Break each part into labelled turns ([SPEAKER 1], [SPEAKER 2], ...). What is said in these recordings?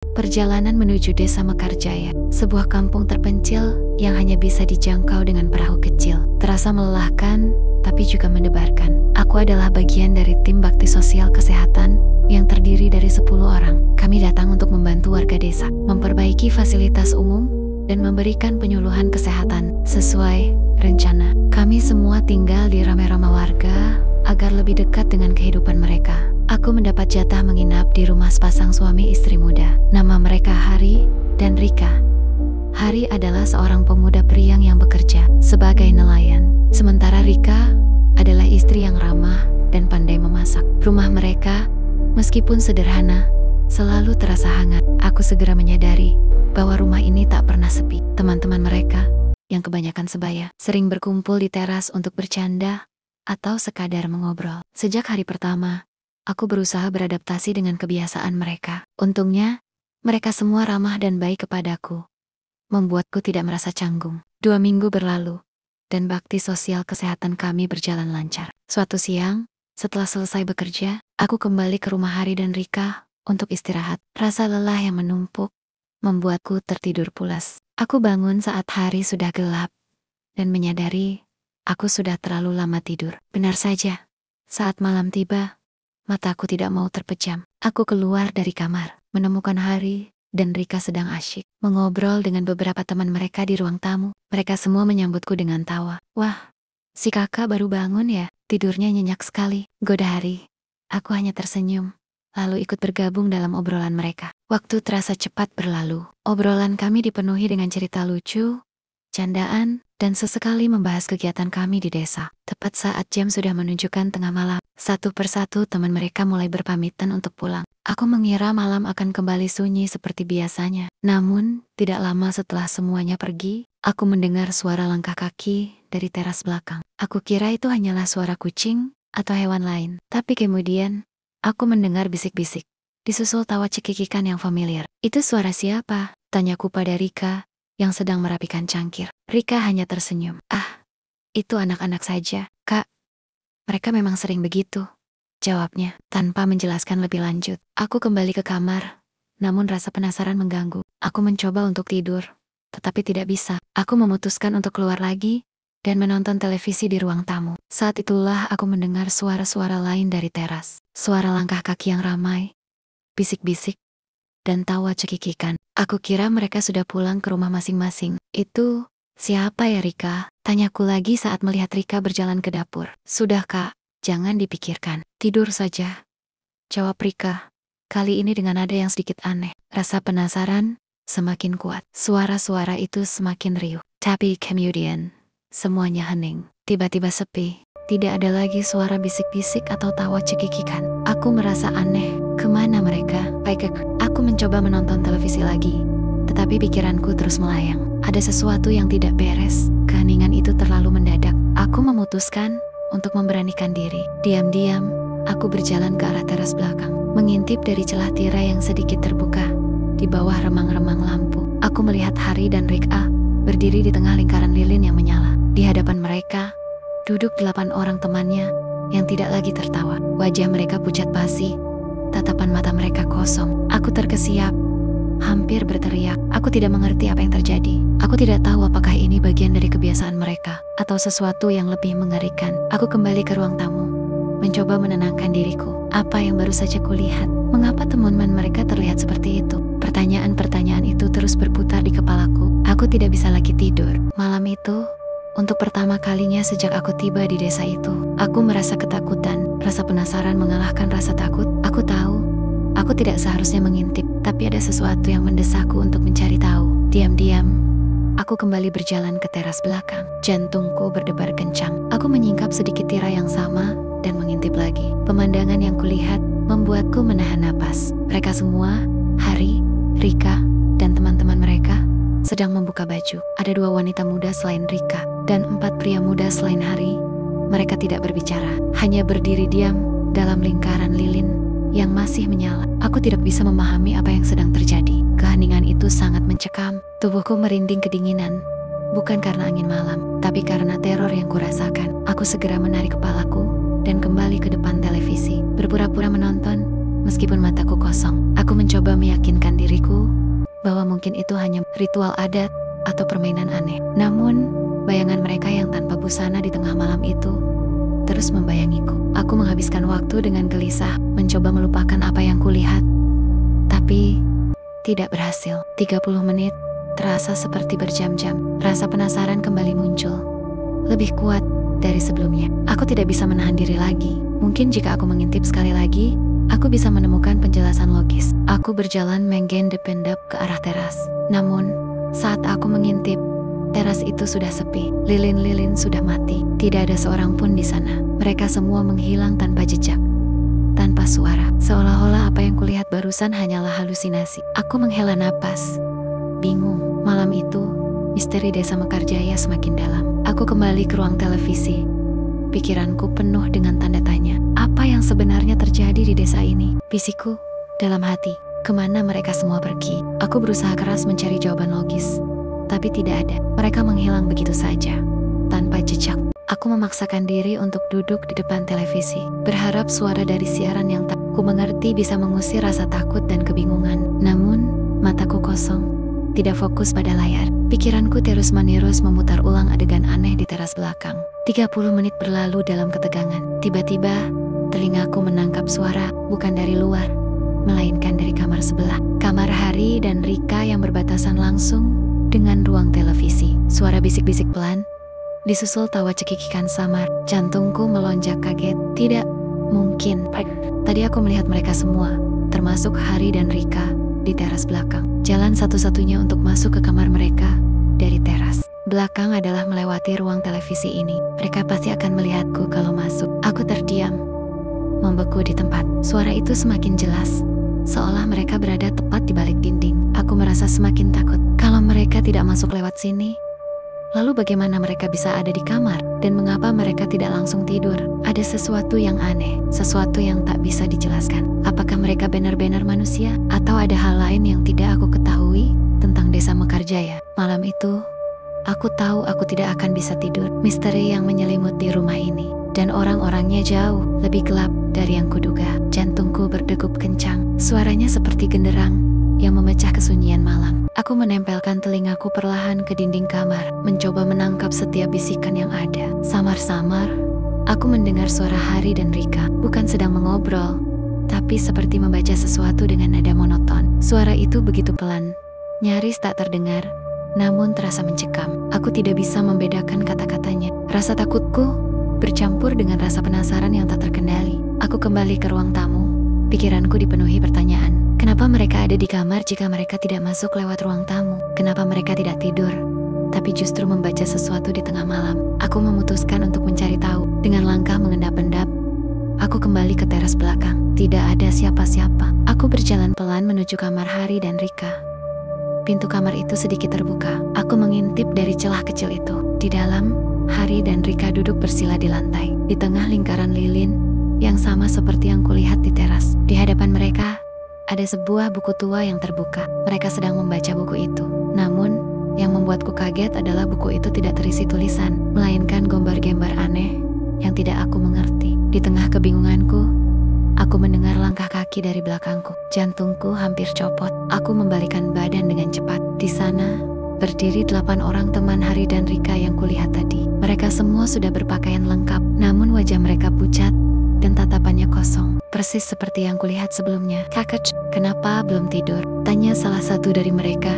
[SPEAKER 1] Perjalanan menuju desa Mekarjaya, sebuah kampung terpencil yang hanya bisa dijangkau dengan perahu kecil. Terasa melelahkan, tapi juga mendebarkan. Aku adalah bagian dari tim bakti sosial kesehatan yang terdiri dari 10 orang. Kami datang untuk membantu warga desa, memperbaiki fasilitas umum, dan memberikan penyuluhan kesehatan sesuai rencana. Kami semua tinggal di rame-rame warga agar lebih dekat dengan kehidupan mereka. Aku mendapat jatah menginap di rumah sepasang suami istri muda. Nama mereka Hari dan Rika. Hari adalah seorang pemuda periang yang bekerja sebagai nelayan. Sementara Rika adalah istri yang ramah dan pandai memasak. Rumah mereka, meskipun sederhana, selalu terasa hangat. Aku segera menyadari bahwa rumah ini tak pernah sepi. Teman-teman mereka, yang kebanyakan sebaya, sering berkumpul di teras untuk bercanda atau sekadar mengobrol. Sejak hari pertama, aku berusaha beradaptasi dengan kebiasaan mereka. Untungnya, mereka semua ramah dan baik kepadaku, membuatku tidak merasa canggung. 2 minggu berlalu, dan bakti sosial kesehatan kami berjalan lancar. Suatu siang, setelah selesai bekerja, aku kembali ke rumah Hari dan Rika untuk istirahat. Rasa lelah yang menumpuk membuatku tertidur pulas. Aku bangun saat hari sudah gelap, dan menyadari aku sudah terlalu lama tidur. Benar saja, saat malam tiba, mataku tidak mau terpejam. Aku keluar dari kamar, menemukan Hari dan Rika sedang asyik mengobrol dengan beberapa teman mereka di ruang tamu. Mereka semua menyambutku dengan tawa. Wah, si kakak baru bangun ya? Tidurnya nyenyak sekali, goda Hari. Aku hanya tersenyum, lalu ikut bergabung dalam obrolan mereka. Waktu terasa cepat berlalu. Obrolan kami dipenuhi dengan cerita lucu, candaan, dan sesekali membahas kegiatan kami di desa. Tepat saat jam sudah menunjukkan tengah malam, satu persatu teman mereka mulai berpamitan untuk pulang. Aku mengira malam akan kembali sunyi seperti biasanya. Namun, tidak lama setelah semuanya pergi, aku mendengar suara langkah kaki dari teras belakang. Aku kira itu hanyalah suara kucing atau hewan lain. Tapi kemudian, aku mendengar bisik-bisik, disusul tawa cekikikan yang familiar. Itu suara siapa? Tanyaku pada Rika yang sedang merapikan cangkir. Rika hanya tersenyum. Ah, itu anak-anak saja, Kak. Mereka memang sering begitu, jawabnya, tanpa menjelaskan lebih lanjut. Aku kembali ke kamar, namun rasa penasaran mengganggu. Aku mencoba untuk tidur, tetapi tidak bisa. Aku memutuskan untuk keluar lagi dan menonton televisi di ruang tamu. Saat itulah aku mendengar suara-suara lain dari teras. Suara langkah kaki yang ramai, bisik-bisik, dan tawa cekikikan. Aku kira mereka sudah pulang ke rumah masing-masing. Itu siapa ya, Rika? Tanyaku lagi saat melihat Rika berjalan ke dapur. Sudah, Kak, jangan dipikirkan. Tidur saja, jawab Rika. Kali ini dengan nada yang sedikit aneh. Rasa penasaran semakin kuat. Suara-suara itu semakin riuh. Tapi kemudian, semuanya hening. Tiba-tiba sepi. Tidak ada lagi suara bisik-bisik atau tawa cekikikan. Aku merasa aneh. Kemana mereka? Aku mencoba menonton televisi lagi, tetapi pikiranku terus melayang. Ada sesuatu yang tidak beres. Keheningan itu terlalu mendadak. Aku memutuskan untuk memberanikan diri. Diam-diam, aku berjalan ke arah teras belakang, mengintip dari celah tirai yang sedikit terbuka. Di bawah remang-remang lampu, aku melihat Hari dan Rika berdiri di tengah lingkaran lilin yang menyala. Di hadapan mereka, duduk 8 orang temannya yang tidak lagi tertawa. Wajah mereka pucat basi, tatapan mata mereka kosong. Aku terkesiap, hampir berteriak. Aku tidak mengerti apa yang terjadi. Aku tidak tahu apakah ini bagian dari kebiasaan mereka atau sesuatu yang lebih mengerikan. Aku kembali ke ruang tamu, mencoba menenangkan diriku. Apa yang baru saja kulihat? Mengapa teman-teman mereka terlihat seperti itu? Pertanyaan-pertanyaan itu terus berputar di kepalaku. Aku tidak bisa lagi tidur. Malam itu, untuk pertama kalinya sejak aku tiba di desa itu, aku merasa ketakutan. Rasa penasaran mengalahkan rasa takut. Aku tahu, aku tidak seharusnya mengintip, tapi ada sesuatu yang mendesakku untuk mencari tahu. Diam-diam, aku kembali berjalan ke teras belakang. Jantungku berdebar kencang. Aku menyingkap sedikit tirai yang sama dan mengintip lagi. Pemandangan yang kulihat membuatku menahan napas. Mereka semua, Hari, Rika, dan teman-teman mereka, sedang membuka baju. Ada 2 wanita muda selain Rika, dan 4 pria muda selain Hari. Mereka tidak berbicara, hanya berdiri diam dalam lingkaran lilin yang masih menyala. Aku tidak bisa memahami apa yang sedang terjadi. Keheningan itu sangat mencekam. Tubuhku merinding kedinginan, bukan karena angin malam, tapi karena teror yang kurasakan. Aku segera menarik kepalaku dan kembali ke depan televisi. Berpura-pura menonton, meskipun mataku kosong. Aku mencoba meyakinkan diriku bahwa mungkin itu hanya ritual adat atau permainan aneh. Namun, bayangan mereka yang tanpa busana di tengah malam itu terus membayangiku. Aku menghabiskan waktu dengan gelisah, mencoba melupakan apa yang kulihat. Tapi, tidak berhasil. 30 menit terasa seperti berjam-jam. Rasa penasaran kembali muncul, lebih kuat dari sebelumnya. Aku tidak bisa menahan diri lagi. Mungkin jika aku mengintip sekali lagi, aku bisa menemukan penjelasan logis. Aku berjalan menggendap-endap ke arah teras. Namun, saat aku mengintip, teras itu sudah sepi. Lilin-lilin sudah mati. Tidak ada seorang pun di sana. Mereka semua menghilang tanpa jejak, tanpa suara. Seolah-olah apa yang kulihat barusan hanyalah halusinasi. Aku menghela napas, bingung. Malam itu, misteri Desa Mekarjaya semakin dalam. Aku kembali ke ruang televisi. Pikiranku penuh dengan tanda tanya. Apa yang sebenarnya terjadi di desa ini? Bisikku dalam hati. Kemana mereka semua pergi? Aku berusaha keras mencari jawaban logis, tapi tidak ada. Mereka menghilang begitu saja, tanpa jejak. Aku memaksakan diri untuk duduk di depan televisi, berharap suara dari siaran yang tak ku mengerti bisa mengusir rasa takut dan kebingungan. Namun, mataku kosong, tidak fokus pada layar. Pikiranku terus-menerus memutar ulang adegan aneh di teras belakang. 30 menit berlalu dalam ketegangan. Tiba-tiba, telingaku menangkap suara, bukan dari luar, melainkan dari kamar sebelah. Kamar Hari dan Rika yang berbatasan langsung dengan ruang televisi. Suara bisik-bisik pelan, disusul tawa cekikikan samar. Jantungku melonjak kaget. Tidak mungkin. Tadi aku melihat mereka semua, termasuk Hari dan Rika, di teras belakang. Jalan satu-satunya untuk masuk ke kamar mereka dari teras belakang adalah melewati ruang televisi ini. Mereka pasti akan melihatku kalau masuk. Aku terdiam, membeku di tempat. Suara itu semakin jelas, seolah mereka berada tepat di balik dinding. Aku merasa semakin takut. Kalau mereka tidak masuk lewat sini, lalu bagaimana mereka bisa ada di kamar? Dan mengapa mereka tidak langsung tidur? Ada sesuatu yang aneh, sesuatu yang tak bisa dijelaskan. Apakah mereka benar-benar manusia? Atau ada hal lain yang tidak aku ketahui tentang Desa Mekarjaya? Malam itu, aku tahu aku tidak akan bisa tidur. Misteri yang menyelimuti rumah ini, dan orang-orangnya jauh lebih gelap dari yang kuduga. Jantungku berdegup kencang. Suaranya seperti genderang yang memecah kesunyian malam. Aku menempelkan telingaku perlahan ke dinding kamar, mencoba menangkap setiap bisikan yang ada. Samar-samar, aku mendengar suara Hari dan Rika, bukan sedang mengobrol, tapi seperti membaca sesuatu dengan nada monoton. Suara itu begitu pelan, nyaris tak terdengar, namun terasa mencekam. Aku tidak bisa membedakan kata-katanya. Rasa takutku bercampur dengan rasa penasaran yang tak terkendali. Aku kembali ke ruang tamu. Pikiranku dipenuhi pertanyaan. Kenapa mereka ada di kamar jika mereka tidak masuk lewat ruang tamu? Kenapa mereka tidak tidur, tapi justru membaca sesuatu di tengah malam? Aku memutuskan untuk mencari tahu. Dengan langkah mengendap-endap, aku kembali ke teras belakang. Tidak ada siapa-siapa. Aku berjalan pelan menuju kamar Hari dan Rika. Pintu kamar itu sedikit terbuka. Aku mengintip dari celah kecil itu. Di dalam, Hari dan Rika duduk bersila di lantai, di tengah lingkaran lilin yang sama seperti yang kulihat di teras. Di hadapan mereka, ada sebuah buku tua yang terbuka. Mereka sedang membaca buku itu. Namun, yang membuatku kaget adalah buku itu tidak terisi tulisan, melainkan gambar-gambar aneh yang tidak aku mengerti. Di tengah kebingunganku, aku mendengar langkah kaki dari belakangku. Jantungku hampir copot. Aku membalikan badan dengan cepat. Di sana, berdiri 8 orang teman Hari dan Rika yang kulihat tadi. Mereka semua sudah berpakaian lengkap, namun wajah mereka pucat dan tatapannya kosong, persis seperti yang kulihat sebelumnya. "Kakak, kenapa belum tidur?" tanya salah satu dari mereka.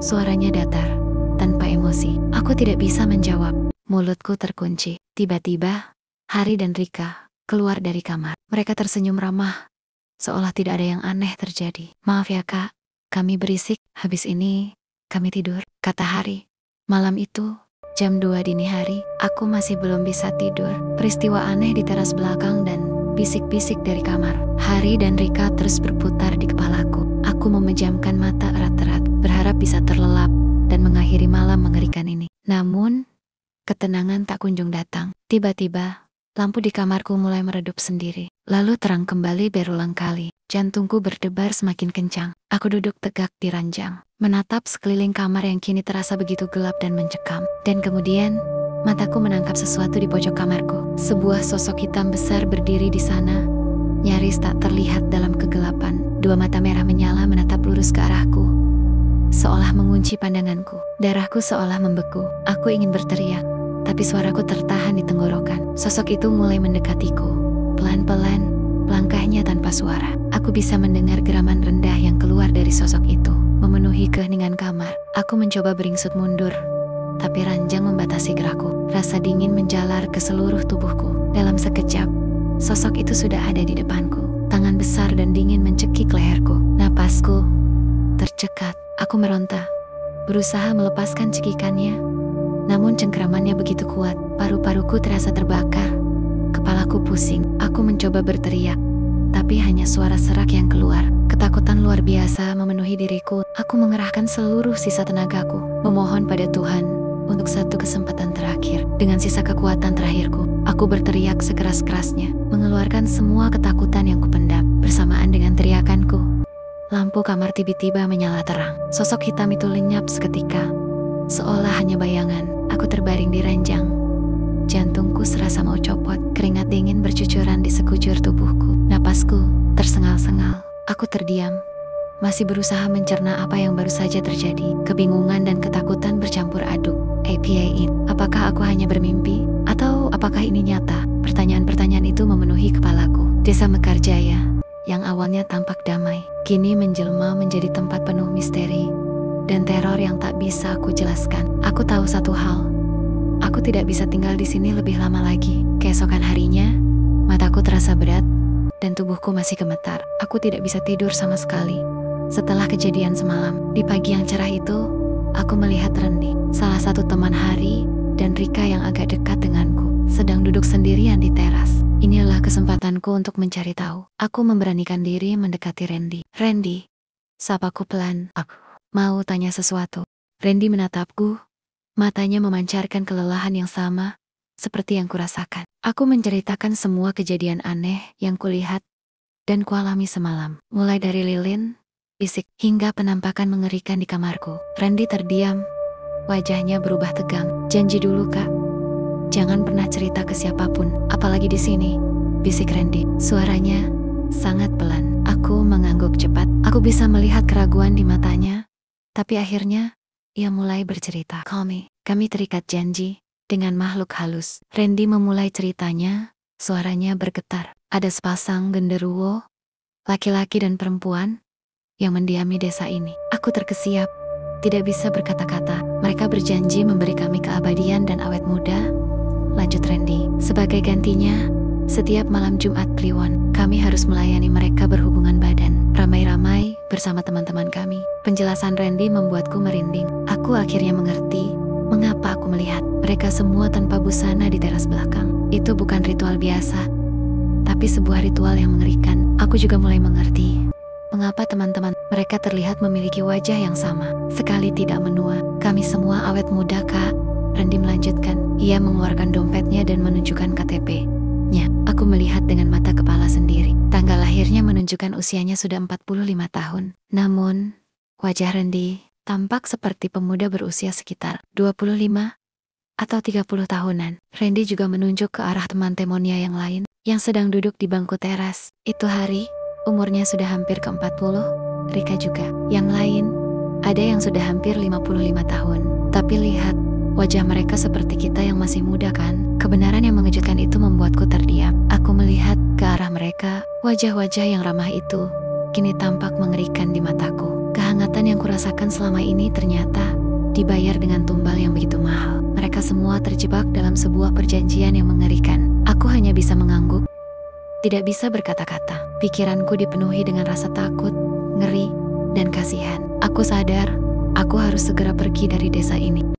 [SPEAKER 1] Suaranya datar, tanpa emosi. Aku tidak bisa menjawab. Mulutku terkunci. Tiba-tiba, Hari dan Rika keluar dari kamar. Mereka tersenyum ramah, seolah tidak ada yang aneh terjadi. "Maaf ya kak, kami berisik. Habis ini, kami tidur," kata Hari. Malam itu, jam 2 dini hari, aku masih belum bisa tidur. Peristiwa aneh di teras belakang dan bisik-bisik dari kamar Hari dan Rika terus berputar di kepalaku. Aku memejamkan mata erat-erat, berharap bisa terlelap dan mengakhiri malam mengerikan ini. Namun, ketenangan tak kunjung datang. Tiba-tiba, lampu di kamarku mulai meredup sendiri. Lalu terang kembali berulang kali. Jantungku berdebar semakin kencang. Aku duduk tegak di ranjang, menatap sekeliling kamar yang kini terasa begitu gelap dan mencekam. Dan kemudian, mataku menangkap sesuatu di pojok kamarku. Sebuah sosok hitam besar berdiri di sana, nyaris tak terlihat dalam kegelapan. Dua mata merah menyala menatap lurus ke arahku, seolah mengunci pandanganku. Darahku seolah membeku. Aku ingin berteriak, tapi suaraku tertahan di tenggorokan. Sosok itu mulai mendekatiku. Pelan-pelan, langkahnya tanpa suara. Aku bisa mendengar geraman rendah yang keluar dari sosok itu, memenuhi keheningan kamar. Aku mencoba beringsut mundur, tapi ranjang membatasi gerakku. Rasa dingin menjalar ke seluruh tubuhku. Dalam sekejap, sosok itu sudah ada di depanku. Tangan besar dan dingin mencekik leherku. Napasku tercekat. Aku meronta, berusaha melepaskan cekikannya. Namun cengkeramannya begitu kuat. Paru-paruku terasa terbakar. Kepalaku pusing. Aku mencoba berteriak, tapi hanya suara serak yang keluar. Ketakutan luar biasa memenuhi diriku. Aku mengerahkan seluruh sisa tenagaku, memohon pada Tuhan untuk satu kesempatan terakhir. Dengan sisa kekuatan terakhirku, aku berteriak sekeras-kerasnya, mengeluarkan semua ketakutan yang kupendam. Bersamaan dengan teriakanku, lampu kamar tiba-tiba menyala terang. Sosok hitam itu lenyap seketika, seolah hanya bayangan. Aku terbaring di ranjang. Jantungku serasa mau copot. Keringat dingin bercucuran di sekujur tubuhku. Napasku tersengal-sengal. Aku terdiam, masih berusaha mencerna apa yang baru saja terjadi. Kebingungan dan ketakutan bercampur aduk. Apakah aku hanya bermimpi? Atau apakah ini nyata? Pertanyaan-pertanyaan itu memenuhi kepalaku. Desa Mekarjaya, yang awalnya tampak damai, kini menjelma menjadi tempat penuh misteri dan teror yang tak bisa aku jelaskan. Aku tahu satu hal, aku tidak bisa tinggal di sini lebih lama lagi. Keesokan harinya, mataku terasa berat dan tubuhku masih gemetar. Aku tidak bisa tidur sama sekali. Setelah kejadian semalam, di pagi yang cerah itu, aku melihat Rendi, salah satu teman Hari dan Rika yang agak dekat denganku, sedang duduk sendirian di teras. Inilah kesempatanku untuk mencari tahu. Aku memberanikan diri mendekati Rendi. Rendi, sapaku pelan. Aku mau tanya sesuatu. Rendi menatapku, matanya memancarkan kelelahan yang sama seperti yang kurasakan. Aku menceritakan semua kejadian aneh yang kulihat dan kualami semalam. Mulai dari lilin, bisik, hingga penampakan mengerikan di kamarku. Rendi terdiam, wajahnya berubah tegang. Janji dulu, Kak. Jangan pernah cerita ke siapapun, apalagi di sini, bisik Rendi. Suaranya sangat pelan. Aku mengangguk cepat. Aku bisa melihat keraguan di matanya, tapi akhirnya ia mulai bercerita. Kami terikat janji dengan makhluk halus. Rendi memulai ceritanya, suaranya bergetar. Ada sepasang genderuwo, laki-laki dan perempuan, yang mendiami desa ini. Aku terkesiap, tidak bisa berkata-kata. Mereka berjanji memberi kami keabadian dan awet muda, lanjut Rendi. Sebagai gantinya, setiap malam Jumat Kliwon, kami harus melayani mereka berhubungan badan, ramai-ramai bersama teman-teman kami. Penjelasan Rendi membuatku merinding. Aku akhirnya mengerti mengapa aku melihat mereka semua tanpa busana di teras belakang. Itu bukan ritual biasa, tapi sebuah ritual yang mengerikan. Aku juga mulai mengerti mengapa teman-teman mereka terlihat memiliki wajah yang sama, sekali tidak menua. Kami semua awet muda, Kak, Rendi melanjutkan. Ia mengeluarkan dompetnya dan menunjukkan KTP-nya. Aku melihat dengan mata kepala sendiri. Tanggal lahirnya menunjukkan usianya sudah 45 tahun. Namun, wajah Rendi tampak seperti pemuda berusia sekitar 25 atau 30 tahunan. Rendi juga menunjuk ke arah teman temonnya yang lain, yang sedang duduk di bangku teras. Itu Hari, umurnya sudah hampir ke 40, Rika juga. Yang lain, ada yang sudah hampir 55 tahun. Tapi lihat, wajah mereka seperti kita yang masih muda, kan? Kebenaran yang mengejutkan itu membuatku terdiam. Aku melihat ke arah mereka, wajah-wajah yang ramah itu kini tampak mengerikan di mataku. Kehangatan yang kurasakan selama ini ternyata dibayar dengan tumbal yang begitu mahal. Mereka semua terjebak dalam sebuah perjanjian yang mengerikan. Aku hanya bisa mengangguk, tidak bisa berkata-kata. Pikiranku dipenuhi dengan rasa takut, ngeri, dan kasihan. Aku sadar, aku harus segera pergi dari desa ini.